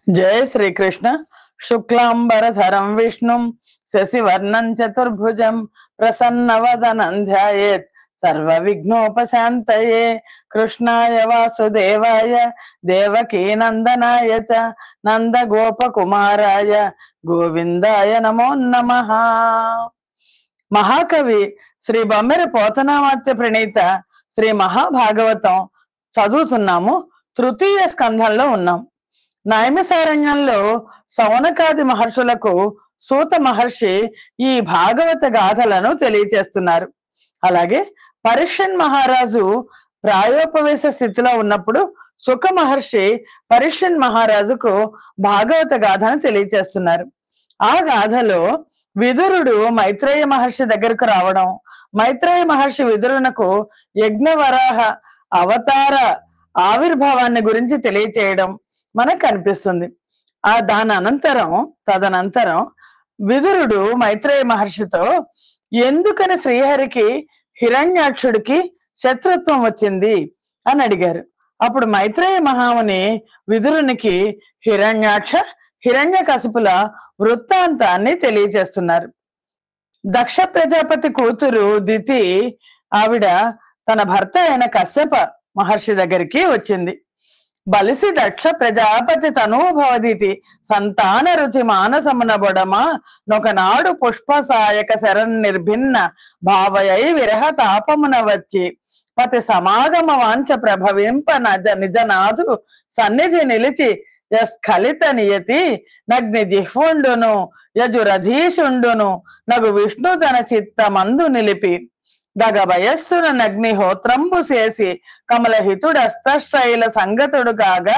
जय श्री कृष्ण। शुक्लांबरधरं विष्णुं शशिवर्णं चतुर्भुजं प्रसन्नवदनं ध्यायेत् सर्वविघ्नोपशान्तये। कृष्णाय वासुदेवाय देवकीनन्दनाय च నందగోపకుమారాయ గోవిందాయ నమో నమః. మహాకవి శ్రీ బొమ్మెర పోతనామాత్య ప్రణీత శ్రీ మహాభాగవతం చదువుతున్నాము. తృతీయ స్కంధంలో ఉన్నాం. నైమిసారణ్యంలో సౌనకాది మహర్షులకు సూత మహర్షి ఈ భాగవత గాథలను తెలియచేస్తున్నారు. అలాగే పరీక్షన్ మహారాజు ప్రాయోపవేశ స్థితిలో ఉన్నప్పుడు సుఖ మహర్షి పరీక్షన్ మహారాజుకు భాగవత గాథను తెలియచేస్తున్నారు. ఆ గాథలో విదురుడు మైత్రేయ మహర్షి దగ్గరకు రావడం, మైత్రేయ మహర్షి విదురునకు యజ్ఞవరాహ అవతార ఆవిర్భావాన్ని గురించి తెలియచేయడం మనకు కనిపిస్తుంది. తదనంతరం విదురుడు మైత్రేయ మహర్షితో ఎందుకని శ్రీహరికి హిరణ్యాక్షుడికి శత్రుత్వం వచ్చింది అని అడిగారు. అప్పుడు మైత్రేయ మహాముని విదురునికి హిరణ్యాక్ష హిరణ్యకశిపుల వృత్తాంతాన్ని తెలియజేస్తున్నారు. దక్ష ప్రజాపతి కూతురు దితి, ఆవిడ తన భర్త అయిన కశ్యప మహర్షి దగ్గరికి వచ్చింది. బలిసి దక్ష ప్రజాపతి తనూభవదితి సంతాన రుచి మానసమున బొడమా నొకనాడు పుష్ప సాయక శరణ్ నిర్భిన్న భావయై విరహ తాపమున వచ్చి పతి సమాగమ వాంఛ ప్రభవింప నిజనాథు సన్నిధి నిలిచి యస్ఖలిత నియతి నగ్ని జిహ్వుండును యజురధీషుండును నగు విష్ణు తన చిత్తమందు నిలిపి దగ వయస్సున నగ్నిహోత్రంబు చేసి కమలహితుడస్తశైల సంగతుడు కాగా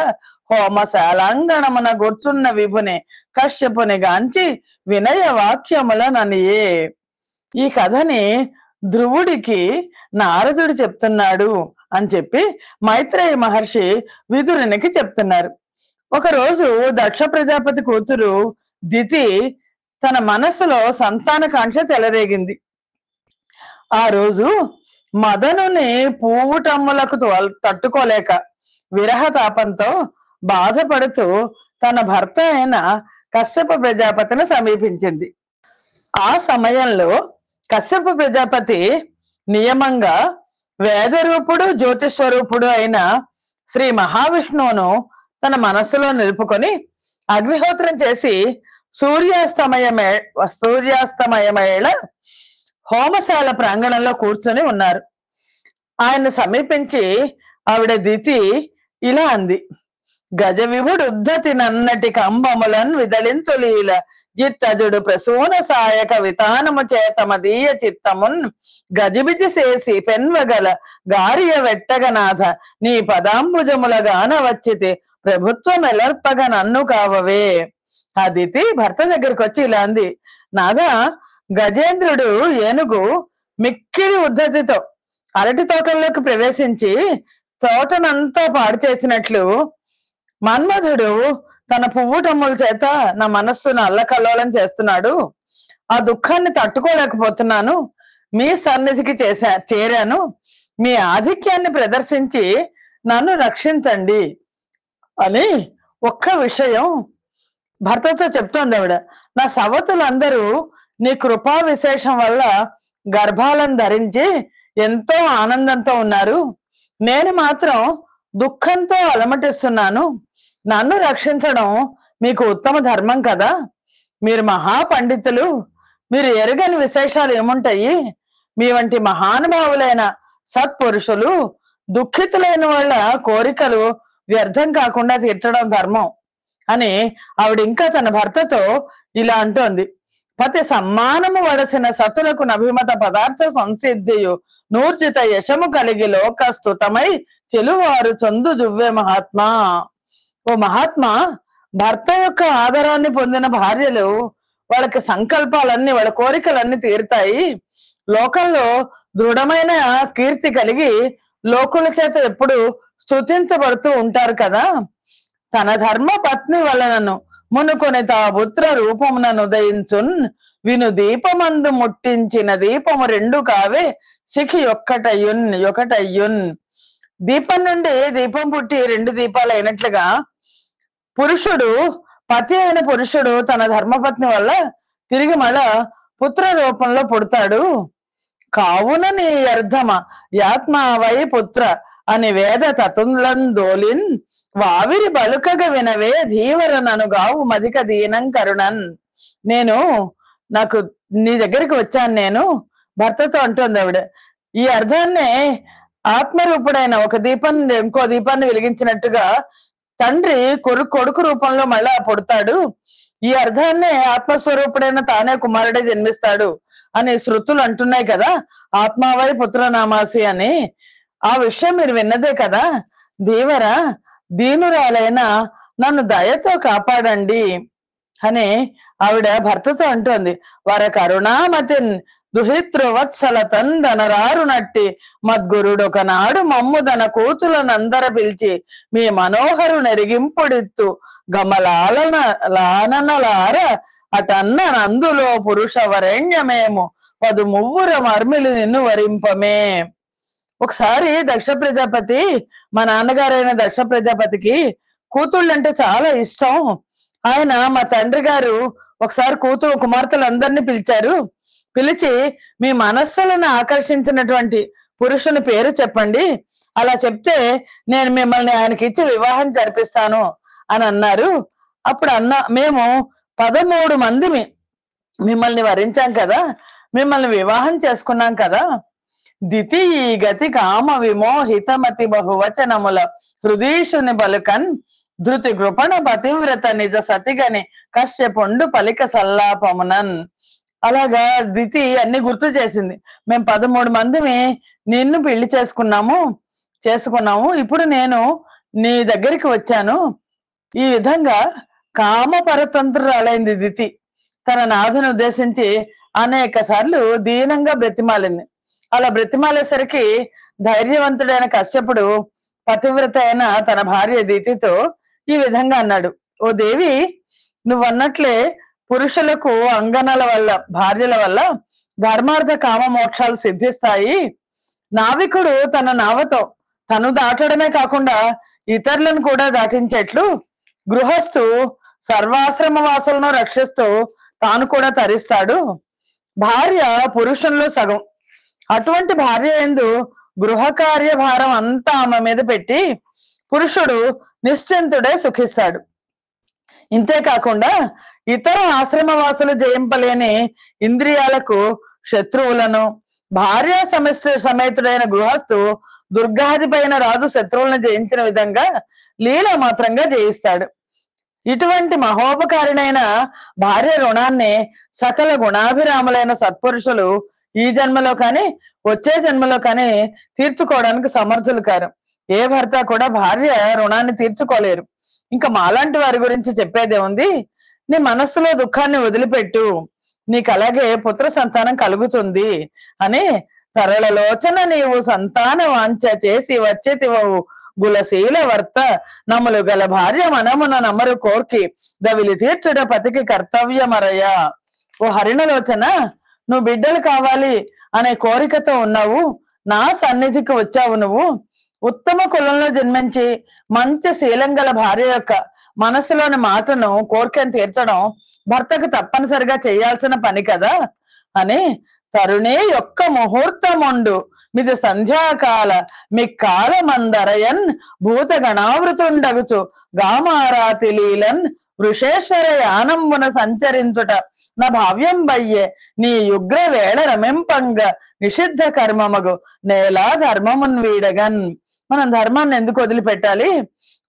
హోమశాలాంగణమున గుర్చున్న విభుని కశ్యపుని గాంచి వినయ వాక్యముల ననియే. ఈ కథని ధ్రువుడికి నారదుడు చెప్తున్నాడు అని చెప్పి మైత్రేయ మహర్షి విదురునికి చెప్తున్నారు. ఒకరోజు దక్ష ప్రజాపతి కూతురు దితి తన మనస్సులో సంతానకాంక్ష చెలరేగింది. ఆ రోజు మదనుని పూవుటమ్ములకు తట్టుకోలేక విరహ తాపంతో బాధపడుతూ తన భర్త అయిన కశ్యప ప్రజాపతిని సమీపించింది. ఆ సమయంలో కశ్యప ప్రజాపతి నియమంగా వేదరూపుడు జ్యోతిస్వరూపుడు అయిన శ్రీ మహావిష్ణువును తన మనస్సులో నిలుపుకొని అగ్నిహోత్రం చేసి సూర్యాస్తమయమేళ హోమశాల ప్రాంగణంలో కూర్చొని ఉన్నారు. ఆయన సమీపించి ఆవిడ దితి ఇలా అంది: గజ విభుడు ఉద్ధతి నన్నటి కంబములన్ విదలింతులీల జిత్తజుడు ప్రసూన సాయక వితానము చేతమదీయ చిత్తమున్ గజిబిజి చేసి పెన్వగల గారియ వెట్టగనాథ నీ పదాంబుజముల గాన వచ్చితి ప్రభుత్వం ఎలర్పగ నన్ను కావవే. ఆ దితి భర్త దగ్గరికి వచ్చి ఇలా అంది: నాదా, గజేంద్రుడు ఏనుగు మిక్కిలి ఉద్ధతితో అరటి తోటల్లోకి ప్రవేశించి తోటనంతా పాడు చేసినట్లు మన్మధుడు తన పువ్వుటమ్ముల చేత నా మనస్సును అల్లకల్లోలం చేస్తున్నాడు. ఆ దుఃఖాన్ని తట్టుకోలేకపోతున్నాను. మీ సన్నిధికి చేరాను. మీ ఆధిక్యాన్ని ప్రదర్శించి నన్ను రక్షించండి అని ఒక్క విషయం భర్తతో చెప్తోంది ఆవిడ. నా సవతులందరూ నీ కృపా విశేషం వల్ల గర్భాలను ధరించి ఎంతో ఆనందంతో ఉన్నారు. నేను మాత్రం దుఃఖంతో అలమటిస్తున్నాను. నన్ను రక్షించడం మీకు ఉత్తమ ధర్మం కదా. మీరు మహాపండితులు, మీరు ఎరుగని విశేషాలు ఏముంటాయి? మీ వంటి మహానుభావులైన సత్పురుషులు దుఃఖితులైన వాళ్ళ కోరికలు వ్యర్థం కాకుండా తీర్చడం ధర్మం అని ఆవిడ ఇంకా తన భర్తతో ఇలా అంటోంది: పతి సమ్మానము వడసిన సతులకు నభిమత పదార్థ సంసిద్ధియు నూర్జిత యశము కలిగి లోకస్తుతమై చెలువారు చందు జువ్వే మహాత్మా. ఓ మహాత్మా, భర్త యొక్క ఆదరాన్ని పొందిన భార్యలు వాళ్ళకి సంకల్పాలన్నీ, వాళ్ళ కోరికలన్నీ తీరుతాయి. లోకంలో దృఢమైన కీర్తి కలిగి లోకుల చేత ఎప్పుడు స్తుతించబడుతూ ఉంటారు కదా. తన ధర్మ పత్ని వలనను మునుకొని తా పుత్ర రూపమునను ఉదయించున్ విను దీపమందు ముట్టించిన దీపము రెండు కావే సిఖి ఒకటయ్యున్. దీపం నుండి దీపం పుట్టి రెండు దీపాలు అయినట్లుగా పురుషుడు పతి అయిన పురుషుడు తన ధర్మపత్ని వల్ల తిరిగి మళ్ళా పుత్ర రూపంలో పుడతాడు. కావున నీ అర్థమ యాత్మావై పుత్ర అని వేద తతుంలందోలిన్ వావిరి బలుకగ వినవే ధీవర ననుగావు మదిక దీనం కరుణన్. నాకు నీ దగ్గరికి వచ్చాను నేను, భర్తతో అంటుంది ఆవిడ. ఈ అర్థాన్నే ఆత్మరూపుడైన ఒక దీపాన్ని ఇంకో దీపాన్ని వెలిగించినట్టుగా తండ్రి కొడుకు రూపంలో మళ్ళా పుడతాడు. ఈ అర్థాన్నే ఆత్మస్వరూపుడైన తానే కుమారుడే జన్మిస్తాడు అని శృతులు అంటున్నాయి కదా, ఆత్మావై పుత్రనామాసి అని. ఆ విషయం మీరు విన్నదే కదా. దేవర దీనురాలైన నన్ను దయతో కాపాడండి అని ఆవిడ భర్తతో అంటోంది. వర కరుణామతిన్ దుహితృవత్సల తందనరారు నట్టి మద్గురుడొకనాడు మమ్ముదన కూతులనందర పిలిచి మీ మనోహరు నెరిగింపుడిత్తు గమలాలన లాననలార అటన్న నందులో పురుష వరేణ్యమేము పదు మువ్వుర మర్మిలు నిన్ను వరింపమే. ఒకసారి దక్ష ప్రజాపతి, మా నాన్నగారైన దక్ష ప్రజాపతికి కూతుళ్ళు అంటే చాలా ఇష్టం. ఆయన మా తండ్రి గారు ఒకసారి కుమార్తెలందరినీ పిలిచారు. పిలిచి మీ మనస్సులను ఆకర్షించినటువంటి పురుషుని పేరు చెప్పండి, అలా చెప్తే నేను మిమ్మల్ని ఆయనకి ఇచ్చి వివాహం జరిపిస్తాను అని అన్నారు. అప్పుడు మేము 13 మందిని మిమ్మల్ని వరించాం కదా, మిమ్మల్ని వివాహం చేసుకున్నాం కదా. దితి ఈ గతి కామ విమోహితమతి బహువచనముల హృదీషుని పలుకన్ ధృతి కృపణ పతివ్రత నిజ సతిగని కశ్యపుండు పలిక సల్లాపమునన్. అలాగా దితి అన్ని గుర్తు చేసింది. మేము 13 మందిని నిన్ను పెళ్లి చేసుకున్నాము. ఇప్పుడు నేను నీ దగ్గరికి వచ్చాను. ఈ విధంగా కామ పరతంత్రురాలైంది దితి. తన నాథుని ఉద్దేశించి అనేక సార్లు దీనంగా బ్రతిమాలింది. అలా బ్రతిమాలేసరికి ధైర్యవంతుడైన కశ్యపుడు పతివ్రత అయిన తన భార్య దితితో ఈ విధంగా అన్నాడు. ఓ దేవి, నువ్వన్నట్లే పురుషులకు అంగనల వల్ల, భార్యల వల్ల ధర్మార్థ కామ మోక్షాలు సిద్ధిస్తాయి. నావికుడు తన నావతో తను దాటడమే కాకుండా ఇతరులను కూడా దాటించేట్లు గృహస్థు సర్వాశ్రమ వాసులను రక్షిస్తూ తాను కూడా తరిస్తాడు. భార్య పురుషుల్లో సగం. అటువంటి భార్య యందు గృహ కార్యభారం అంతా ఆమె మీద పెట్టి పురుషుడు నిశ్చింతుడే సుఖిస్తాడు. ఇంతేకాకుండా ఇతర ఆశ్రమవాసులు జయింపలేని ఇంద్రియాలకు శత్రువులను భార్య సమేతుడైన గృహస్థు దుర్గాధిపైన రాజు శత్రువులను జయించిన విధంగా లీల మాత్రంగా జయిస్తాడు. ఇటువంటి మహోపకారిణైన భార్య రుణాన్ని సకల గుణాభిరాములైన సత్పురుషులు ఈ జన్మలో కానీ వచ్చే జన్మలో కానీ తీర్చుకోవడానికి సమర్థులు కారు. ఏ భర్త కూడా భార్య రుణాన్ని తీర్చుకోలేరు. ఇంకా మాలాంటి వారి గురించి చెప్పేదే ఉంది. నీ మనస్సులో దుఃఖాన్ని వదిలిపెట్టు, నీకు అలాగే పుత్ర సంతానం కలుగుతుంది అని సరళలోచన నీవు సంతాన వాంఛ చేసి వచ్చేతివవు గులశీల వర్త నములు గల భార్య మనమున నమరు కోర్కి దవిలి తీర్చుడ పతికి కర్తవ్యమరయ. ఓ హరిణలోచన, నువ్వు బిడ్డలు కావాలి అనే కోరికతో ఉన్నావు. నా సన్నిధికి వచ్చావు. నువ్వు ఉత్తమ కులంలో జన్మించి మంచి శీలం గల భార్య యొక్క మనసులోని మాటను కోరికను తీర్చడం భర్తకు తప్పనిసరిగా చేయాల్సిన పని కదా అని తరుణే యొక్క ముహూర్తముండు మిది సంధ్యాకాల మీ కాలమందరయన్ భూత గణావృతుండగుచు గామారాతి లీలన్ వృషేశ్వర యానంబున సంచరించుట నా భావ్యం బయ్యే నీ యుగ్ర వేళ రమింపంగ నిషిద్ధ కర్మమగు నేలా ధర్మమున్ వీడగన్. మనం ధర్మాన్ని ఎందుకు వదిలిపెట్టాలి?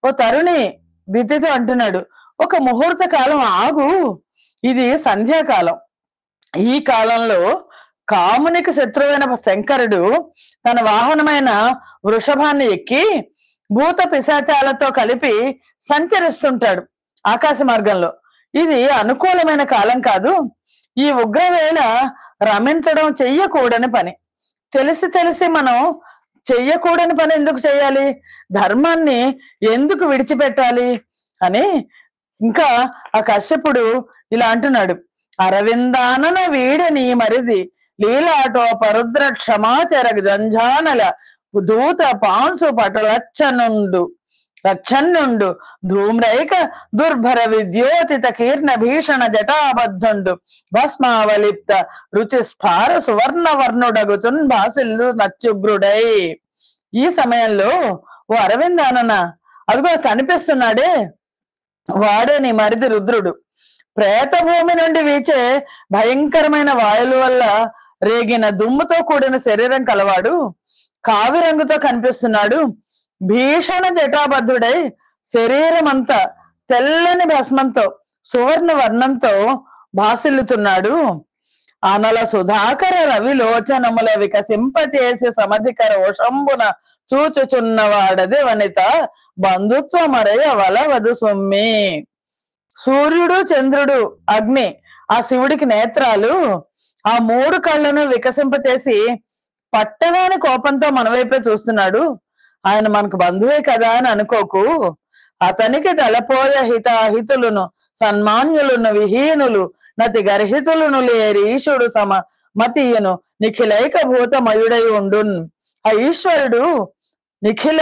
ఓ తరుణి దితితో అంటున్నాడు, ఒక ముహూర్త కాలం ఆగు, ఇది సంధ్యాకాలం. ఈ కాలంలో కామునికి శత్రువైన శంకరుడు తన వాహనమైన వృషభాన్ని ఎక్కి భూత పిశాచాలతో కలిపి సంచరిస్తుంటాడు ఆకాశ మార్గంలో. ఇది అనుకూలమైన కాలం కాదు. ఈ ఉగ్రవేళ రమించడం చెయ్యకూడని పని. తెలిసి మనం చెయ్యకూడని పని ఎందుకు చేయాలి? ధర్మాన్ని ఎందుకు విడిచిపెట్టాలి అని ఇంకా ఆ కశ్యపుడు ఇలా అంటున్నాడు. అరవిందానన వీడని మరిది లీలాటో పరుద్ర క్షమాచర జంఝానల దూత పాంసు పటలచ్చనుండు రచ్చన్నుండు ధూమ్రైక దుర్భర విద్యోతిత కీర్ణ భీషణ జటాబద్ధుండు భస్మావలిప్త రుచి స్ఫార సువర్ణ వర్ణుడగుతున్ భాసిల్లు నత్యుగ్రుడై. ఈ సమయంలో ఓ అరవిందానన, అదిగో కనిపిస్తున్నాడే, వాడే నీ మరిది రుద్రుడు. ప్రేతభూమి నుండి వీచే భయంకరమైన వాయువుల వల్ల రేగిన దుమ్ముతో కూడిన శరీరం కలవాడు, కావి రంగుతో కనిపిస్తున్నాడు. భీషణ జటాబద్ధుడై శరీరం అంతా తెల్లని భస్మంతో సువర్ణ వర్ణంతో భాసిల్లుతున్నాడు. అనల సుధాకర రవిలోచనముల వికసింపచేసి సమధికర ఓషంబున చూచుచున్నవాడది వనిత బంధుత్వమరయ వలవదు సొమ్మి. సూర్యుడు, చంద్రుడు, అగ్ని ఆ శివుడికి నేత్రాలు. ఆ మూడు కళ్ళను వికసింపచేసి పట్టగాని కోపంతో మన వైపే చూస్తున్నాడు. ఆయన మనకు బంధువే కదా అని అనుకోకు. అతనికి తలపోయ హితాహితులను సన్మాన్యులను విహీనులు నతి గర్హితులను లేరి ఈశ్వరుడు సమ మతీయును నిఖిలైక భూతమయుడై ఉండున్. ఆ ఈశ్వరుడు నిఖిల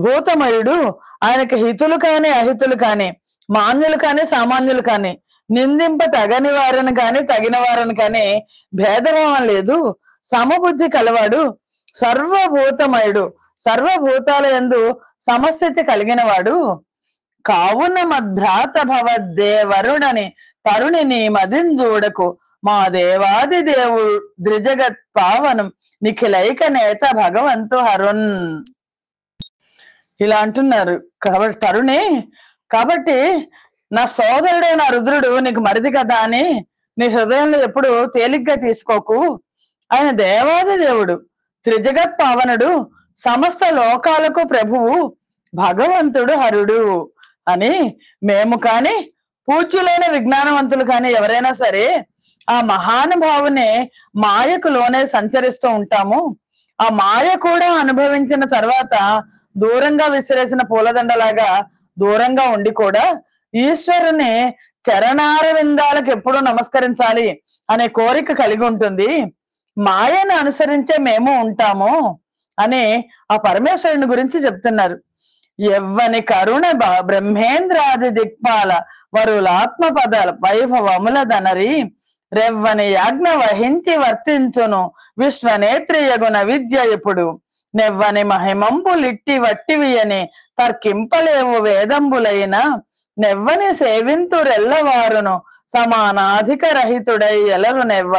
భూతమయుడు. ఆయనకి హితులు కాని అహితులు కాని, మాన్యులు కాని సామాన్యులు కాని, నిందింప తగని వారని కాని తగిన వారని కాని భేదభావం లేదు. సమబుద్ధి కలవాడు, సర్వభూతమయుడు, సర్వభూతాల యందు సమస్థితి కలిగిన వాడు. కావున మద్భ్రాత భవద్దేవరుడని తరుణిని మదింజూడకు మా దేవాది దేవు ద్రిజగత్ పావనం నిఖిలైక నేత భగవంతు హరున్. ఇలా అంటున్నారు. కాబట్టి తరుణి, కాబట్టి నా సోదరుడైన రుద్రుడు నీకు మరిది కదా అని నీ హృదయంలో ఎప్పుడు తేలిగ్గా తీసుకోకు. ఆయన దేవాది దేవుడు, త్రిజగత్ పావనుడు, సమస్త లోకాలకు ప్రభువు, భగవంతుడు హరుడు అని. మేము కాని పూజ్యులైన విజ్ఞానవంతులు కాని ఎవరైనా సరే ఆ మహానుభావుని మాయకు లోనే సంచరిస్తూ ఉంటాము. ఆ మాయ కూడా అనుభవించిన తర్వాత దూరంగా విసిరేసిన పూలదండలాగా దూరంగా ఉండి కూడా ఈశ్వరుని చరణారవిందాలకు ఎప్పుడూ నమస్కరించాలి అనే కోరిక కలిగి ఉంటుంది. మాయను అనుసరించే మేము ఉంటాము అని ఆ పరమేశ్వరుని గురించి చెప్తున్నారు. ఎవ్వని కరుణ బ్రహ్మేంద్రాది దిక్పాల వరులాత్మ పద వైభవముల దనరి రెవ్వని యాజ్ఞ వహించి వర్తించును విశ్వనేత్రియగుణ విద్య ఎప్పుడు నెవ్వని మహిమంబులిట్టి వట్టివియని తర్కింపలేవు వేదంబులైన నెవ్వని సేవింతురెల్లవారును సమానాధిక రహితుడై ఎలరు నెవ్వ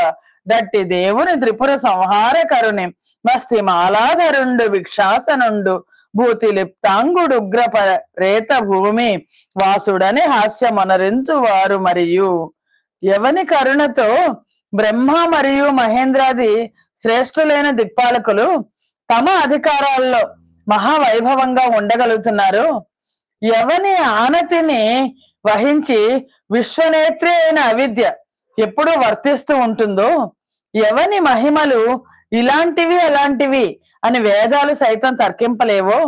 దట్టి దేవుని త్రిపుర సంహార కరుని మస్తి మాలాధరుండు భిక్షాసనుండు భూతి లిప్తాంగుడుగ్రప రేత భూమి వాసుడని హాస్యమనరించు వారు. మరియు ఎవని కరుణతో బ్రహ్మ మరియు మహేంద్రాది శ్రేష్ఠులైన దిక్పాలకులు తమ అధికారాల్లో మహావైభవంగా ఉండగలుగుతున్నారు, ఎవని ఆనతిని వహించి విశ్వనేత్రి అయిన అవిద్య ఎప్పుడు వర్తిస్తూ ఉంటుందో, ఎవని మహిమలు ఇలాంటివి అలాంటివి అని వేదాలు సైతం తర్కింపలేవో,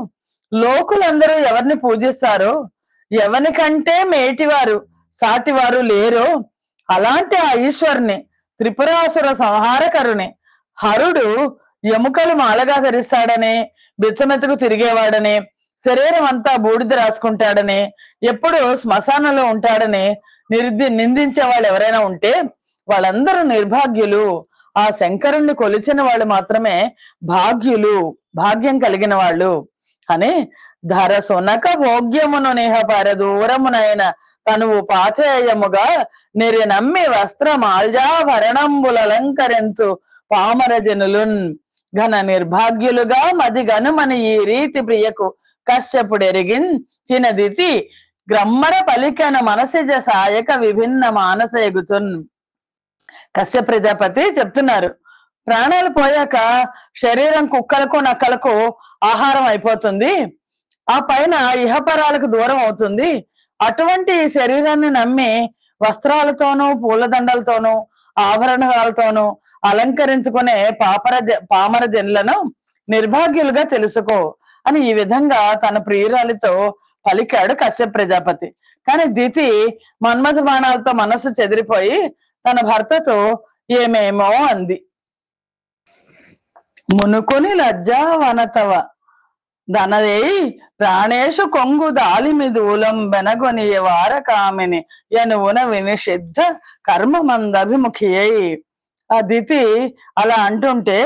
లోకులందరూ ఎవరిని పూజిస్తారో, ఎవనికంటే మేటివారు సాటివారు లేరో అలాంటి ఆ ఈశ్వరుని త్రిపురాసుర సంహారకరుని హరుడు ఎముకలు మాలగా ధరిస్తాడని, బిచ్చమెతుకు తిరిగేవాడని, శరీరం అంతా బూడిద రాసుకుంటాడని, ఎప్పుడు శ్మశానంలో ఉంటాడని నిందించే వాళ్ళు ఎవరైనా ఉంటే వాళ్ళందరూ నిర్భాగ్యులు. ఆ శంకరుణ్ణి కొలిచిన వాళ్ళు మాత్రమే భాగ్యులు, భాగ్యం కలిగిన వాళ్ళు అని. ధర సునక భోగ్యమును నేహ పరదూరమునైన తనువు పాథేయముగా నిరినమ్మి వస్త్రమాల్జాభరణంబులలంకరించు పామరజనులున్ ఘన నిర్భాగ్యులుగా మది గనుమని ఈ రీతి ప్రియకు కశ్యపుడెరిగించినదితి గ్రమ్మర పలికన మనసిజ సాయక విభిన్న మానస ఎగుతున్. కశ్యప ప్రజాపతి చెప్తున్నారు, ప్రాణాలు పోయాక శరీరం కుక్కలకు నక్కలకు ఆహారం అయిపోతుంది, ఆ పైన ఇహపరాలకు దూరం అవుతుంది. అటువంటి ఈ శరీరాన్ని నమ్మి వస్త్రాలతోనూ పూలదండలతోనూ ఆభరణాలతోనూ అలంకరించుకునే పామర జనులను నిర్భాగ్యులుగా తెలుసుకో అని ఈ విధంగా తన ప్రియురాలితో పలికాడు కశ్యప ప్రజాపతి. కానీ దితి మన్మథ బాణాలతో మనస్సు చెదిరిపోయి తన భర్తతో ఏమేమో అంది. మునుకొని లజ్జావనతవ ధనదేయి ప్రాణేషు కొంగు దాలిమిదూలం బెనగొనియ వార కామిని యనువున వినిషిద్ధ కర్మమందభిముఖియై. ఆ దితి అలా అంటుంటే,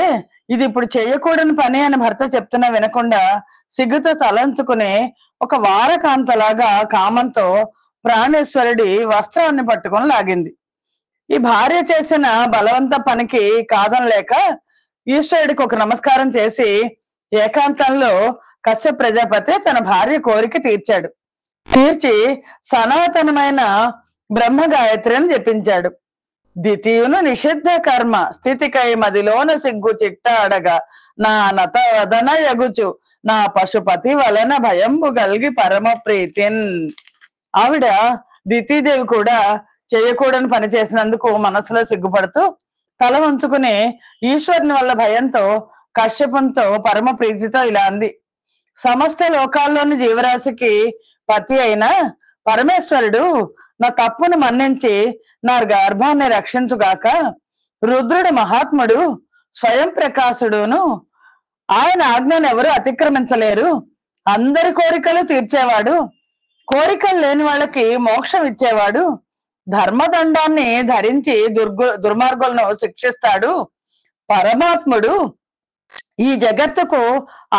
ఇది ఇప్పుడు చేయకూడని పని అని భర్త చెప్తున్నా వినకుండా సిగ్గుతో తలంచుకుని ఒక వారకాంతలాగా కామంతో ప్రాణేశ్వరుడి వస్త్రాన్ని పట్టుకొని లాగింది. ఈ భార్య చేసిన బలవంత పనికి కాదనలేక ఈశ్వరుడికి ఒక నమస్కారం చేసి ఏకాంతంలో కశ్యప ప్రజాపతి తన భార్య కోరిక తీర్చాడు. తీర్చి సనాతనమైన బ్రహ్మ గాయత్రిని జపించాడు. ద్వితీయును నిషిద్ధ కర్మ స్థితికై మదిలోన సిగ్గు చిట్టాడగా నా నత వదన యగుచు నా పశుపతి వలన భయంబు గల్గి పరమ ప్రీతిన్. ఆవిడ ద్వితీదేవి కూడా చేయకూడని పని చేసినందుకు మనసులో సిగ్గుపడుతూ తల ఉంచుకుని ఈశ్వరుని వల్ల భయంతో కశ్యపంతో పరమ ప్రీతితో ఇలా అంది: సమస్త లోకాల్లోని జీవరాశికి పతి అయిన పరమేశ్వరుడు నా తప్పును మన్నించి నా గర్భాన్ని రక్షించుగాక. రుద్రుడు మహాత్ముడు, స్వయం ప్రకాశుడును, ఆయన ఆజ్ఞను ఎవరు అతిక్రమించలేరు. అందరి కోరికలు తీర్చేవాడు, కోరికలు లేని వాళ్ళకి మోక్షం ఇచ్చేవాడు, ధర్మదండాన్ని ధరించి దుర్మార్గులను శిక్షిస్తాడు. పరమాత్ముడు, ఈ జగత్తుకు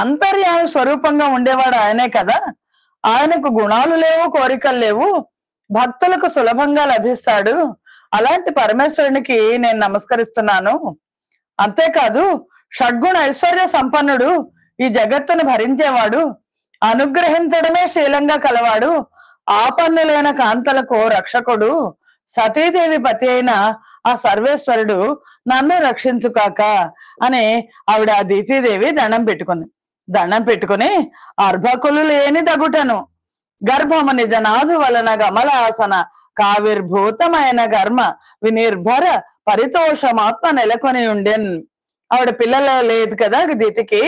అంతర్యామి స్వరూపంగా ఉండేవాడు ఆయనే కదా. ఆయనకు గుణాలు లేవు, కోరికలు లేవు, భక్తులకు సులభంగా లభిస్తాడు. అలాంటి పరమేశ్వరునికి నేను నమస్కరిస్తున్నాను. అంతేకాదు, షడ్గుణ ఐశ్వర్య సంపన్నుడు, ఈ జగత్తును భరించేవాడు, అనుగ్రహించడమే శీలంగా కలవాడు, ఆపన్నులైన కాంతలకు రక్షకుడు, సతీదేవి పతి అయిన ఆ సర్వేశ్వరుడు నన్ను రక్షించుకాక అని ఆవిడ దీతీదేవి దండం పెట్టుకుని అర్భకులు లేని దగుటను గర్భము నిజనాథు వలన గమలాసన కావిర్భూతమైన గర్మ వినిర్భర పరితోషమాత్మ నెలకొని ఉండెన్. ఆవిడ పిల్లల లేదు కదా దీతికి,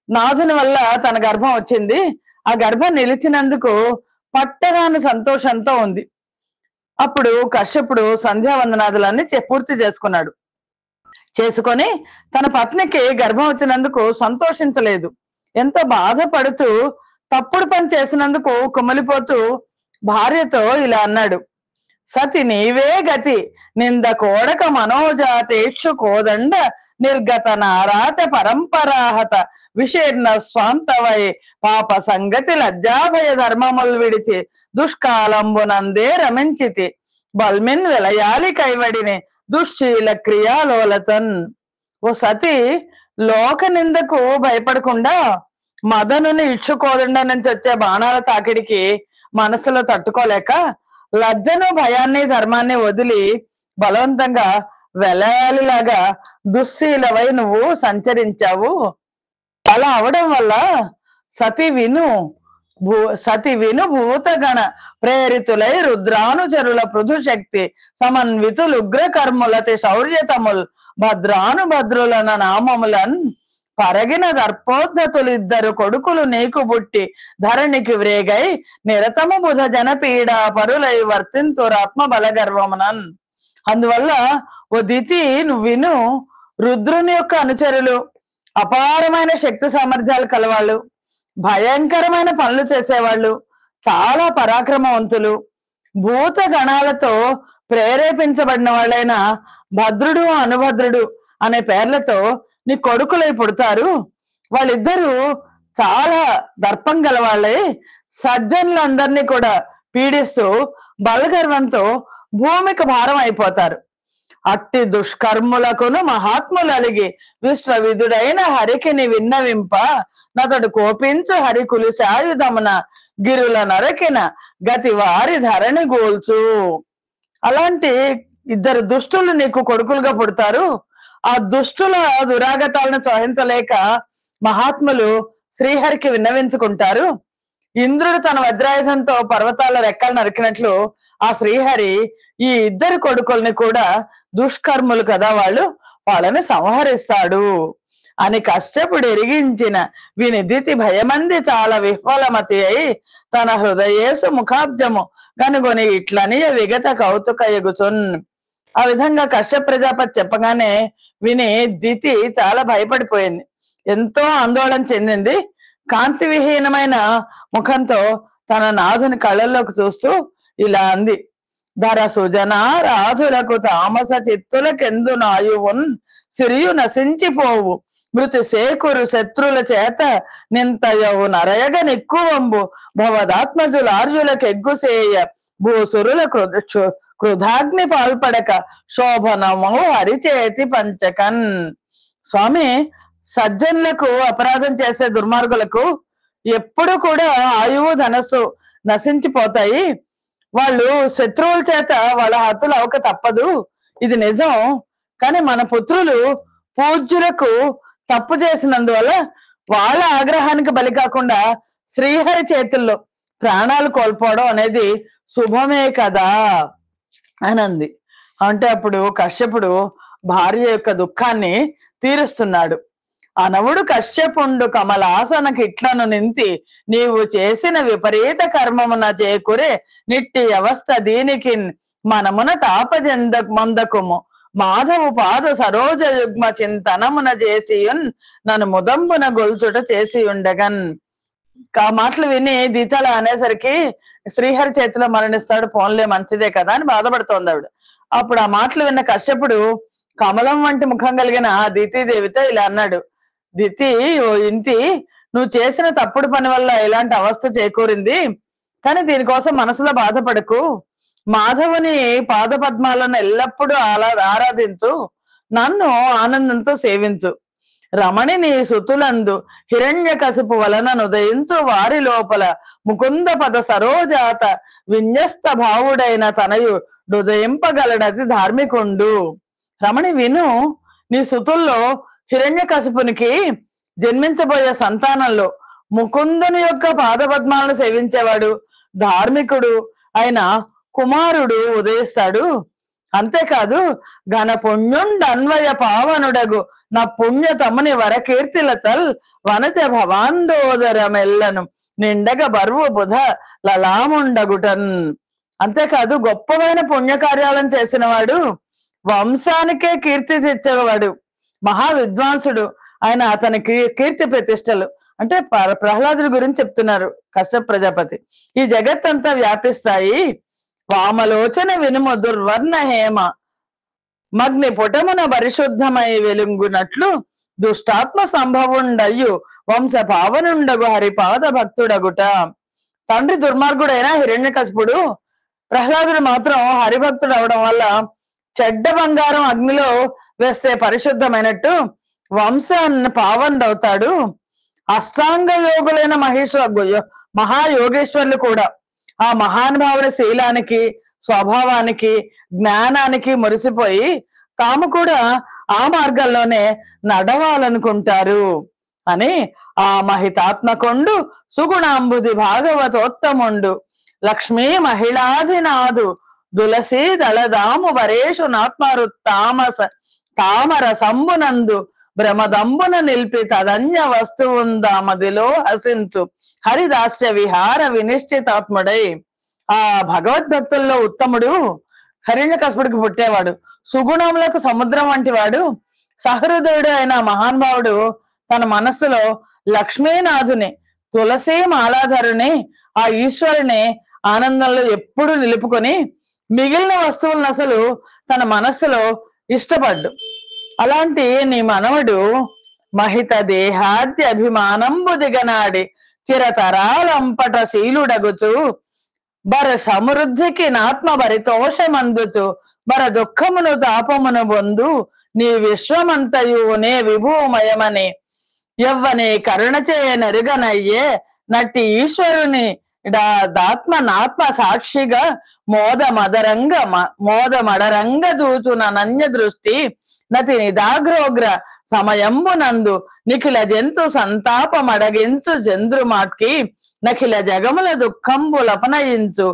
నాథుని వల్ల తన గర్భం వచ్చింది. ఆ గర్భం నిలిచినందుకు పట్టగాని సంతోషంతో ఉంది. అప్పుడు కశ్యపుడు సంధ్యావందనాదులన్నీ పూర్తి చేసుకొని తన పత్నికి గర్భం వచ్చినందుకు సంతోషించలేదు. ఎంతో బాధపడుతూ తప్పుడు పని చేసినందుకు కుమిలిపోతూ భార్యతో ఇలా అన్నాడు: సతి నీవే గతి నింద కోడక మనోజాతేక్షు కోదండ నిర్గత నారాత పరంపరాహత విశీర్ణ స్వాంతవై పాప సంగతి లజ్జాభయ ధర్మములు విడిచి దుష్కాలంబునందే రమించితి బల్మిన్ వెలయాలి కైవడిని దుశ్శీల క్రియాలోలతన్. ఓ సతి, లోక నిందకు భయపడకుండా మదనుని ఇచ్చుకోదండ నుంచి వచ్చే బాణాల తాకిడికి మనసులో తట్టుకోలేక లజ్జను భయాన్ని ధర్మాన్ని వదిలి బలవంతంగా వెలయాలిలాగా దుశ్శీలవై నువ్వు సంచరించావు. అలా అవడం వల్ల సతి విను భూతగణ ప్రేరితులై రుద్రానుచరుల పృథు శక్తి సమన్వితులు ఉగ్ర కర్ములతి శౌర్యతముల్ భద్రానుభద్రులన నామములన్ పరగిన దర్పోద్ధతులిద్దరు కొడుకులు నీకు బుట్టి ధరణికి వ్రేగై నిరతము బుధ జనపీడ పరులై వర్తింతురాత్మ బలగర్వమునన్. అందువల్ల ఓ దితి, నువ్వు విను. రుద్రుని యొక్క అనుచరులు అపారమైన శక్తి సామర్థ్యాలు కలవాళ్ళు, భయంకరమైన పనులు చేసేవాళ్ళు, చాలా పరాక్రమవంతులు, భూత గణాలతో ప్రేరేపించబడిన వాళ్ళైన భద్రుడు అనుభద్రుడు అనే పేర్లతో నీ కొడుకులై పుడతారు. వాళ్ళిద్దరూ చాలా దర్పం గలవాళ్ళై సజ్జనులందరినీ కూడా పీడిస్తూ బలగర్వంతో భూమికి భారం అయిపోతారు. అట్టి దుష్కర్ములకును మహాత్ములు అలిగి విశ్వవిధుడైన హరికిని విన్నవింప నతడు కోపించు హరికులు సాయుధమున గిరుల నరకిన గతి వారి ధరణి గోల్చు. అలాంటి ఇద్దరు దుష్టులు నీకు కొడుకులుగా పుడతారు. ఆ దుష్టుల దురాగతాలను సహించలేక మహాత్ములు శ్రీహరికి విన్నవించుకుంటారు. ఇంద్రుడు తన వజ్రాయుధంతో పర్వతాల రెక్కలు నరికినట్లు ఆ శ్రీహరి ఈ ఇద్దరు కొడుకుల్ని కూడా, దుష్కర్ములు కదా వాళ్ళని సంహరిస్తాడు అని కశ్యపుడు ఎరిగించిన వినిదితి భయమంది చాలా విహ్వలమతి అయి తన హృదయేసు ముఖాబ్జము కనుగొని ఇట్లని విగత కౌతుక ఎగుచున్. ఆ విధంగా కశ్యప ప్రజాపతి చెప్పగానే విని దితి చాలా భయపడిపోయింది, ఎంతో ఆందోళన చెందింది. కాంతి విహీనమైన ముఖంతో తన నాథుని కళ్ళల్లోకి చూస్తూ ఇలా అంది. ధర సుజన రాధులకు తామస చిత్తులకెందు నాయువున్ సిరియు నశించిపోవు మృతి సేకురు శత్రుల చేత నింతయవు నరయగ నిక్కువంబు భవదాత్మజులార్యులకు ఎగ్గుసేయ భూసురుల కృధాగ్ని పాల్పడక శోభనము హరిచేతి పంచకన్. స్వామి, సజ్జనులకు అపరాధం చేసే దుర్మార్గులకు ఎప్పుడు కూడా ఆయువు ధనస్సు నశించిపోతాయి. వాళ్ళు శత్రువుల చేత వాళ్ళ హత్తులు అవక తప్పదు, ఇది నిజం. కానీ మన పుత్రులు పూజ్యులకు తప్పు చేసినందువల్ల వాళ్ళ ఆగ్రహానికి బలి కాకుండా శ్రీహరి చేతుల్లో ప్రాణాలు కోల్పోవడం అనేది శుభమే కదా అని అంది. అంటే అప్పుడు కశ్యపుడు భార్య యొక్క దుఃఖాన్ని తీరుస్తున్నాడు. అనవుడు కశ్యపుండు కమలాసనకి ఇట్లను నింతి నీవు చేసిన విపరీత కర్మమున చేకురే నిట్టి అవస్థ దీనికి మనమున తాపజెంద మందకుము మాధవు పాద సరోజ యుగ్మ చింతనమున చేసియున్ నన్ను ముదంబున గొల్చుట చేసి ఉండగన్. ఆ మాటలు విని దీతల అనేసరికి శ్రీహరి చేతిలో మరణిస్తాడు, పోన్లే మంచిదే కదా అని బాధపడుతోంది ఆవిడ. అప్పుడు ఆ మాటలు విన్న కశ్యపుడు కమలం వంటి ముఖం కలిగిన దితీదేవితో ఇలా అన్నాడు. దితి, ఓ ఇంటి, నువ్వు చేసిన తప్పుడు పని వల్ల ఇలాంటి అవస్థ చేకూరింది, కానీ దీనికోసం మనసులో బాధపడకు. మాధవుని పాద పద్మాలను ఎల్లప్పుడూ ఆరాధించు, నన్ను ఆనందంతో సేవించు. రమణి నీ సుతులందు హిరణ్య కసిపు వలన ఉదయించు వారి లోపల ముకుంద పద సరోజాత విన్యస్త భావుడైన తనయు ఉదయింపగలడది ధార్మికుండు. రమణి విను, నీ సుతుల్లో హిరణ్య కసిపునికి జన్మించబోయే సంతానంలో ముకుందుని యొక్క పాదపద్మాలను సేవించేవాడు ధార్మికుడు అయిన కుమారుడు ఉదయిస్తాడు. అంతేకాదు ఘన పుణ్యుండన్వయ పావనుడగు నా పుణ్యతముని వరకీర్తిలతల్ వనజ భవాండోదరమెల్లను నిండగ బరువు బుధ లలాముండగుటన్. అంతేకాదు గొప్పమైన పుణ్యకార్యాలను చేసిన వాడు, వంశానికే కీర్తి తెచ్చేవాడు, మహా విద్వాంసుడు ఆయన, అతనికి కీర్తి ప్రతిష్టలు. అంటే ప్రహ్లాదుడి గురించి చెప్తున్నారు కశ్యప ప్రజాపతి. ఈ జగత్తంతా వ్యాపిస్తాయి. వామలోచన వినుము దుర్వర్ణ హేమ మగ్ని పుటమున పరిశుద్ధమై వెలుంగునట్లు దుష్టాత్మ సంభవుండయ్యు వంశ పావనుండగు హరిపాద భక్తుడగుట. తండ్రి దుర్మార్గుడైన హిరణ్యకశిపుడు, ప్రహ్లాదుడు మాత్రం హరిభక్తుడు అవడం వల్ల చెడ్డ బంగారం అగ్నిలో వేస్తే పరిశుద్ధమైనట్టు వంశాన్ని పావనుడవుతాడు. అష్టాంగ యోగులైన మహాయోగేశ్వర్లు కూడా ఆ మహానుభావుని శీలానికి, స్వభావానికి, జ్ఞానానికి మురిసిపోయి తాము కూడా ఆ మార్గంలోనే నడవాలనుకుంటారు అని ఆ మహితాత్మకొండు సుగుణాంబుది భాగవతోత్తముండు లక్ష్మీ మహిళాధినాథు దులసీ దళదాము వరేషు నాత్మరు తామర సంబునందు భ్రమదంబున నిలిపి తదన్య వస్తువుందామదిలో హసించు హరిదాస్య విహార వినిశ్చితాత్ముడై. ఆ భగవద్భక్తుల్లో ఉత్తముడు హిరణ్యకశిపుడికి పుట్టేవాడు, సుగుణములకు సముద్రం వంటి వాడు, సహృదయుడు అయిన మహానుభావుడు తన మనస్సులో లక్ష్మీనాథుని, తులసి మాలాధరుని, ఆ ఈశ్వరుని ఆనందంలో ఎప్పుడు నిలుపుకొని మిగిలిన వస్తువులను అసలు తన మనస్సులో ఇష్టపడ్డు. అలాంటి నీ మనవడు మహిత దేహాద్య అభిమానంబు దిగనాడి చిరతరాలంపట శీలుడగుచు బర సమృద్ధికి నాత్మ పరితోషమందుచు బర దుఃఖమును తాపమును పొందు నీ విశ్వమంతయు నే విభూమయమని ఎవ్వని కరుణ చేయనరుగనయ్యే నట్టి ఈశ్వరుని దాత్మ నాత్మ సాక్షిగా మోదమడరంగ దూచున నన్య దృష్టి నతి నిదాగ్రోగ్ర సమయంబునందు నిఖిల జంతు సంతాపమడగించు చంద్రుమాట్కి నఖిల జగముల దుఃఖంబులపనయించు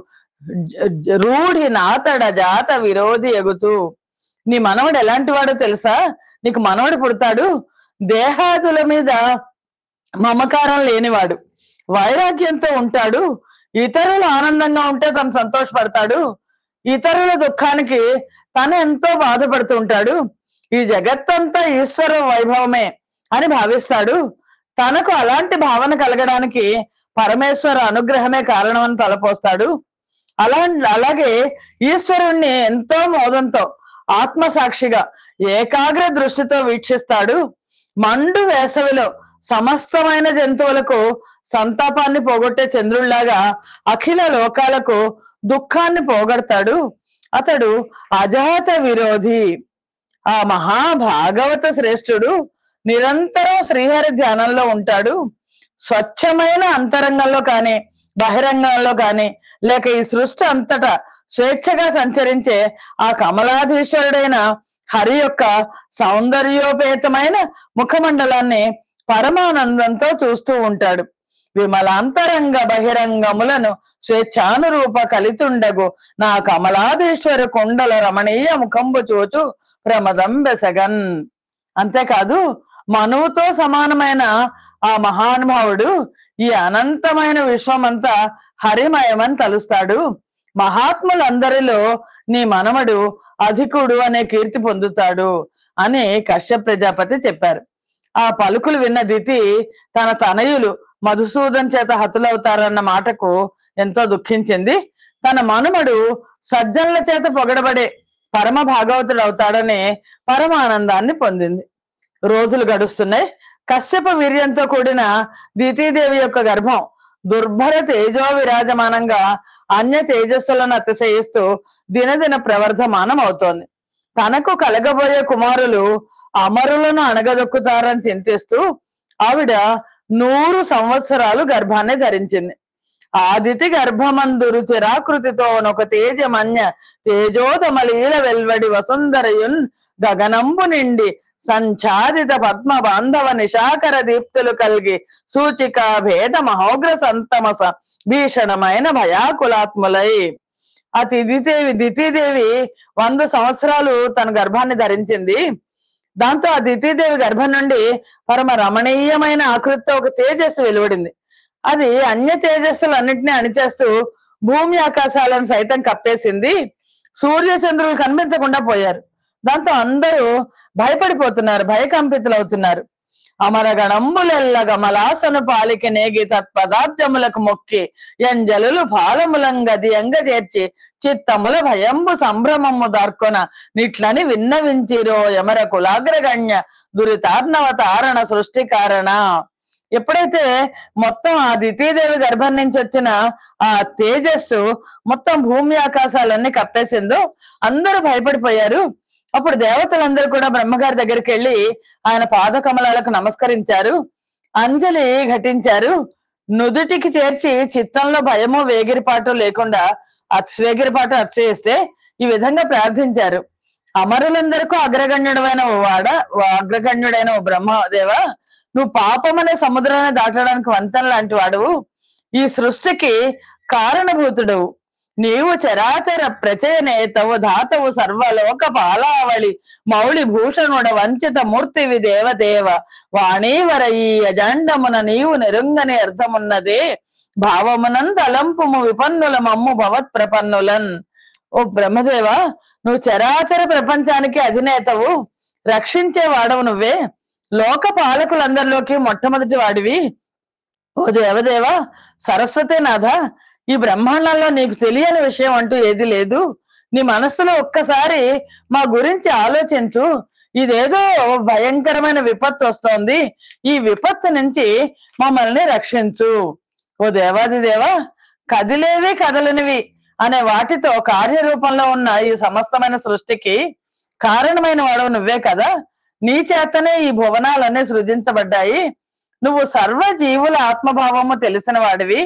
రూఢి నాతడ జాత విరోధి ఎగుతూ. నీ మనవడు ఎలాంటి వాడో తెలుసా? నీకు మనవడు పుడతాడు, దేహాదుల మీద మమకారం లేనివాడు, వైరాగ్యంతో ఉంటాడు, ఇతరులు ఆనందంగా ఉంటే తను సంతోషపడతాడు, ఇతరుల దుఃఖానికి తను ఎంతో బాధపడుతూ ఉంటాడు, ఈ జగత్తంతా ఈశ్వర వైభవమే అని భావిస్తాడు, తనకు అలాంటి భావన కలగడానికి పరమేశ్వర అనుగ్రహమే కారణం అని తలపోస్తాడు. అలాగే ఈశ్వరుణ్ణి ఎంతో మోదంతో ఆత్మసాక్షిగా ఏకాగ్ర దృష్టితో వీక్షిస్తాడు. మండు వేసవిలో సమస్తమైన జంతువులకు సంతాపాన్ని పోగొట్టే చంద్రుళ్లాగా అఖిల లోకాలకు దుఃఖాన్ని పోగొడతాడు. అతడు అజాత విరోధి. ఆ మహాభాగవత శ్రేష్ఠుడు నిరంతరం శ్రీహరి ధ్యానంలో ఉంటాడు. స్వచ్ఛమైన అంతరంగంలో కానీ బహిరంగంలో కానీ లేక ఈ సృష్టి అంతటా స్వేచ్ఛగా సంచరించే ఆ కమలాధీశ్వరుడైన హరి యొక్క సౌందర్యోపేతమైన ముఖమండలాన్ని పరమానందంతో చూస్తూ ఉంటాడు. విమలాంతరంగ బహిరంగములను స్వేచ్ఛానురూప కలితుండగు నా కమలాధీశ్వర కుండల రమణీయ ముఖంబు చూచు ప్రమదం బెసగన్. అంతేకాదు, మనువుతో సమానమైన ఆ మహానుభావుడు ఈ అనంతమైన విశ్వమంతా హరిమయమని తలుస్తాడు. మహాత్ములందరిలో నీ మనవడు అధికుడు అనే కీర్తి పొందుతాడు అని కశ్యప ప్రజాపతి చెప్పారు. ఆ పలుకులు విన్న దితి తన తనయులు మధుసూదన్ చేత హతులవుతారన్న మాటకు ఎంతో దుఃఖించింది. తన మనుమడు సజ్జనుల చేత పొగడబడే పరమ భాగవతుడు అవుతాడని పరమానందాన్ని పొందింది. రోజులు గడుస్తున్నాయి. కశ్యప వీర్యంతో కూడిన దితీదేవి యొక్క గర్భం దుర్భర తేజో విరాజమానంగా అన్య తేజస్సులను అతిశయిస్తూ దినదిన ప్రవర్ధమానం అవుతోంది. తనకు కలగబోయే కుమారులు అమరులను అణగదొక్కుతారని చింతిస్తూ ఆవిడ 100 సంవత్సరాలు గర్భాన్ని ధరించింది. ఆదితి గర్భమందు రుచిరాకృతితో ఒక తేజమన్య తేజోదమలీల వెల్వడి వసుంధరయున్ గగనంబు నిండి సంఛాదిత పద్మ బాంధవ నిశాకర దీప్తులు కలిగి సూచిక భేద మహోగ్ర సంతమస భీషణమైన భయాకులాత్ములై. ఆ దితీదేవి 100 సంవత్సరాలు తన గర్భాన్ని ధరించింది. దాంతో ఆ దితీదేవి గర్భం నుండి పరమ రమణీయమైన ఆకృతితో ఒక తేజస్సు వెలువడింది. అది అన్య తేజస్సులన్నింటినీ అణిచేస్తూ భూమి ఆకాశాలను సైతం కప్పేసింది. సూర్య చంద్రులు కనిపించకుండా పోయారు. దాంతో అందరూ భయపడిపోతున్నారు, భయకంపితులవుతున్నారు. అమరగణంబులెల్ల గమలాసను పాలికి నేగి తత్పదాబ్జములకు మొక్కి ఎంజలులు పాలములంగది చేర్చి చిత్తముల భయంబు సంభ్రమము దార్కొన నిట్లని విన్నవించిరో యమర కులాగ్రగణ్య దురితార్ణవ తారణ సృష్టి కారణ. ఎప్పుడైతే మొత్తం ఆ దితీదేవి గర్భం నుంచి వచ్చిన ఆ తేజస్సు మొత్తం భూమి ఆకాశాలన్నీ కప్పేసిందో అందరూ భయపడిపోయారు. అప్పుడు దేవతలందరూ కూడా బ్రహ్మగారి దగ్గరికి వెళ్ళి ఆయన పాదకమలాలకు నమస్కరించారు, అంజలి ఘటించారు. నుదుటికి చేర్చి చిత్తంలో భయము వేగిరిపాటు లేకుండా వేగిరిపాటు అచ్చయిస్తే ఈ విధంగా ప్రార్థించారు. అమరులందరికీ అగ్రగణ్యుడైన ఓ బ్రహ్మదేవ, నువ్వు పాపం అనే సముద్రాన్ని దాటడానికి వంతెన లాంటి వాడువు, ఈ సృష్టికి కారణభూతుడవు. నీవు చరాచర ప్రచయనేతవు ధాతవు సర్వలోక పాలావళి మౌళి భూషణుడ వంచిత మూర్తివి దేవదేవ వాణీవర ఈ అజాండమున నీవు నెరుంగని అర్థమున్నదే భావమునంత అలంపుము విపన్నుల మమ్ము భవత్ ప్రపన్నులన్. ఓ బ్రహ్మదేవ, నువ్వు చరాచర ప్రపంచానికి అధినేతవు, రక్షించే వాడవు నువ్వే, లోక పాలకులందరిలోకి మొట్టమొదటి వాడివి. ఓ దేవదేవ, సరస్వతి నాథ, ఈ బ్రహ్మాండంలో నీకు తెలియని విషయం అంటూ ఏది లేదు. నీ మనస్సులో ఒక్కసారి మా గురించి ఆలోచించు. ఇదేదో భయంకరమైన విపత్తు వస్తోంది, ఈ విపత్తు నుంచి మమ్మల్ని రక్షించు. ఓ దేవాదిదేవ, కదిలేవి కదలనివి అనే వాటితో కార్యరూపంలో ఉన్న ఈ సమస్తమైన సృష్టికి కారణమైన వాడవు నువ్వే కదా. నీ చేతనే ఈ భువనాలన్నీ సృజించబడ్డాయి. నువ్వు సర్వ జీవుల ఆత్మభావము తెలిసిన వాడివి,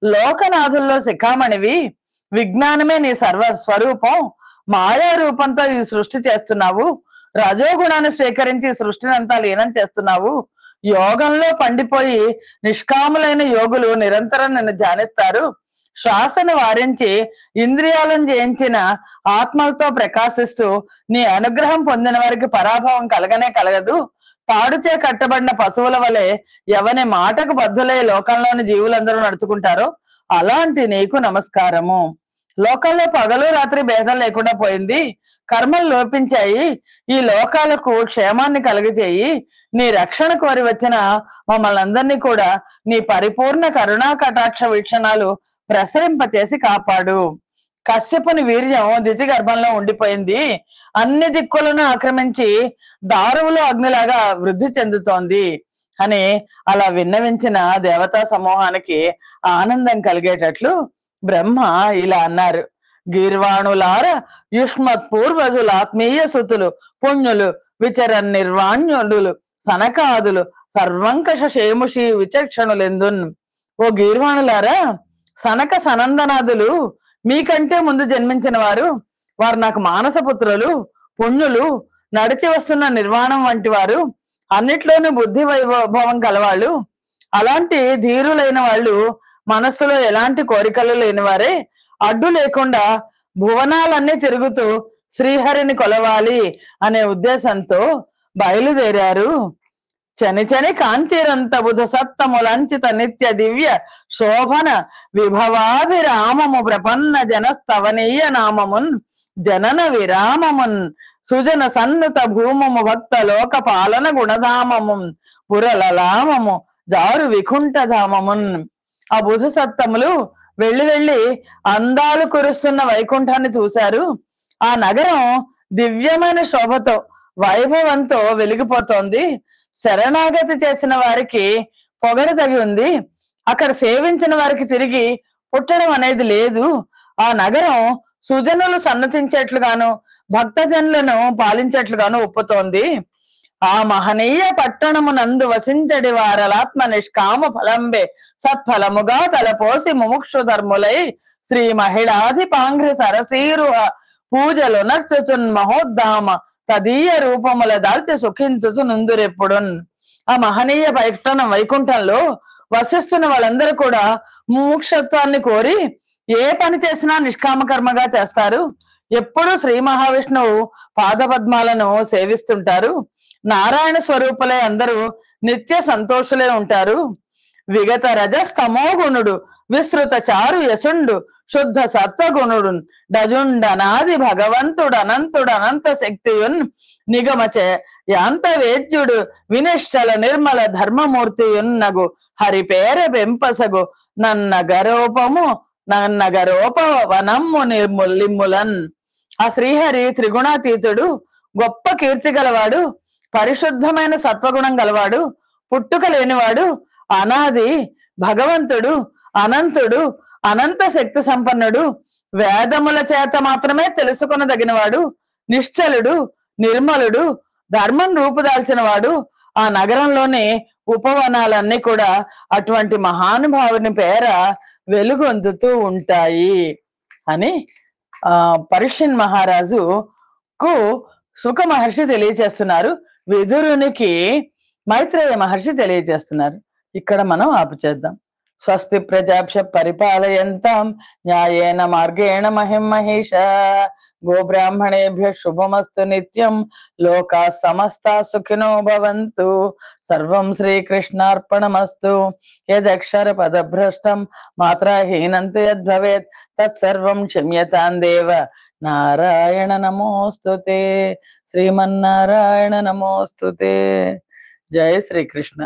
లోకనాథుల్లో శిఖామణివి, విజ్ఞానమే నీ సర్వ స్వరూపం. మాయా రూపంతో ఈ సృష్టి చేస్తున్నావు, రజోగుణాన్ని స్వీకరించి ఈ సృష్టిని అంతా లీనం చేస్తున్నావు. యోగంలో పండిపోయి నిష్కాములైన యోగులు నిరంతరం నిన్ను ధ్యానిస్తారు. శ్వాసను వారించి ఇంద్రియాలను జయించిన ఆత్మలతో ప్రకాశిస్తూ నీ అనుగ్రహం పొందిన వారికి పరాభవం కలగనే కలగదు. తాడుచే కట్టబడిన పశువుల వలె ఎవని మాటకు బద్ధులై లోకంలోని జీవులందరూ నడుచుకుంటారో అలాంటి నీకు నమస్కారము. లోకంలో పగలు రాత్రి భేదం లేకుండా పోయింది, కర్మలు లోపించాయి. ఈ లోకాలకు క్షేమాన్ని కలుగజేయి. నీ రక్షణ కోరి వచ్చిన మమ్మల్ని అందరినీ కూడా నీ పరిపూర్ణ కరుణా కటాక్ష వీక్షణాలు ప్రసరింపచేసి కాపాడు. కశ్యపుని వీర్యం దితి గర్భంలో ఉండిపోయింది, అన్ని దిక్కులను ఆక్రమించి దారువులో అగ్నిలాగా వృద్ధి చెందుతోంది అని అలా విన్నవించిన దేవతా సమూహానికి ఆనందం కలిగేటట్లు బ్రహ్మ ఇలా అన్నారు. గీర్వాణులార యుష్మత్ పూర్వజులు ఆత్మీయ సుతులు పుణ్యులు విచర నిర్వాణ్యులు సనకాదులు సర్వంకష శేముషి విచక్షణులెందున్. ఓ గీర్వాణులారా, సనక సనందనాదులు మీకంటే ముందు జన్మించిన వారు, వారు నాకు మానసపుత్రులు, పుణ్యులు, నడిచి వస్తున్న నిర్వాణం వంటి వారు, అన్నిట్లోనూ బుద్ధి వైభవం కలవాళ్ళు. అలాంటి ధీరులైన వాళ్ళు మనస్సులో ఎలాంటి కోరికలు లేని వారే అడ్డు లేకుండా భువనాలన్నీ తిరుగుతూ శ్రీహరిని కొలవాలి అనే ఉద్దేశంతో బయలుదేరారు. చని చని కాంతిరంత బుధ సత్తములంచిత నిత్య దివ్య శోభన విభవాభిరామము ప్రపన్న జన స్తవనీయ నామమున్ జనన విరామమున్ సుజన సన్నుత భూమము భక్త లోక పాలన గుణధామము పురలలామము జారు వికుంఠధామమున్. ఆ బుధ సత్తములు వెళ్ళి వెళ్ళి అందాలు కురుస్తున్న వైకుంఠాన్ని చూశారు. ఆ నగరం దివ్యమైన శోభతో వైభవంతో వెలిగిపోతోంది. శరణాగతి చేసిన వారికి పొగరు తగి ఉంది. అక్కడ సేవించిన వారికి తిరిగి పుట్టడం అనేది లేదు. ఆ నగరం సుజనులు సన్నతించేట్లుగాను భక్తజనులను పాలించేట్లుగాను ఒప్పుతోంది. ఆ మహనీయ పట్టణమునందు వసించడి వారలాత్మ నిష్కామ ఫలంబే సత్ఫలముగా తలపోసి ముముక్షు ధర్ములై శ్రీ మహిళాధిపాంఘ్రి సరసీరు పూజలు నర్చుచున్ మహోద్ధామ తదీయ రూపముల దాల్చి సుఖించుచు నుందురెప్పుడున్. ఆ మహనీయ పట్టణం వైకుంఠంలో వసిస్తున్న వాళ్ళందరూ కూడా ముముక్షత్వాన్ని కోరి ఏ పని చేసినా నిష్కామ కర్మగా చేస్తారు. ఎప్పుడూ శ్రీ మహావిష్ణువు పాదపద్మాలను సేవిస్తుంటారు. నారాయణ స్వరూపులే అందరూ నిత్య సంతోషులే ఉంటారు. విగత రజస్తమో గుణుడు విస్తృత చారు యసుండు శుద్ధ సత్వగుణుడు డజుండనాది భగవంతుడు అనంతుడు అనంత శక్తియున్ నిగమచే యాంత వేద్యుడు వినిశ్చల నిర్మల ధర్మమూర్తియున్నగు హరి పేర బెంపసగు నన్నగరోప వనమ్ము నిర్ములిమ్ములన్. ఆ శ్రీహరి త్రిగుణాతీతుడు, గొప్ప కీర్తి గలవాడు, పరిశుద్ధమైన సత్వగుణం గలవాడు, పుట్టుక లేనివాడు, అనాది భగవంతుడు, అనంతుడు, అనంత శక్తి సంపన్నుడు, వేదముల చేత మాత్రమే తెలుసుకొనదగినవాడు, నిశ్చలుడు, నిర్మలుడు, ధర్మం రూపుదాల్చిన వాడు. ఆ నగరంలోని ఉపవనాలన్నీ కూడా అటువంటి మహానుభావుని పేర వెలుగొందుతూ ఉంటాయి అని పరీక్షణ్ మహారాజుకు సుఖ మహర్షి తెలియచేస్తున్నారు. విదురునికి మైత్రేయ మహర్షి తెలియజేస్తున్నారు. ఇక్కడ మనం ఆపుచేద్దాం. స్వస్తి ప్రజాభ్య పరిపాలయంతాం న్యాయేన మార్గేణ మహిం మహేష. గోబ్రాహ్మణేభ్య శుభమస్తు నిత్యం. లోకా సమస్తా సుఖినో భవంతు. సర్వం శ్రీకృష్ణార్పణమస్తు. యదక్షర పదభ్రష్టం మాత్రాహీనంతు యద్భవేత్ తత్సర్వం క్షమ్యతాం దేవ. నారాయణ నమోస్తుతే. శ్రీమన్నారాయణ నమోస్తుతే. జయ శ్రీకృష్ణ.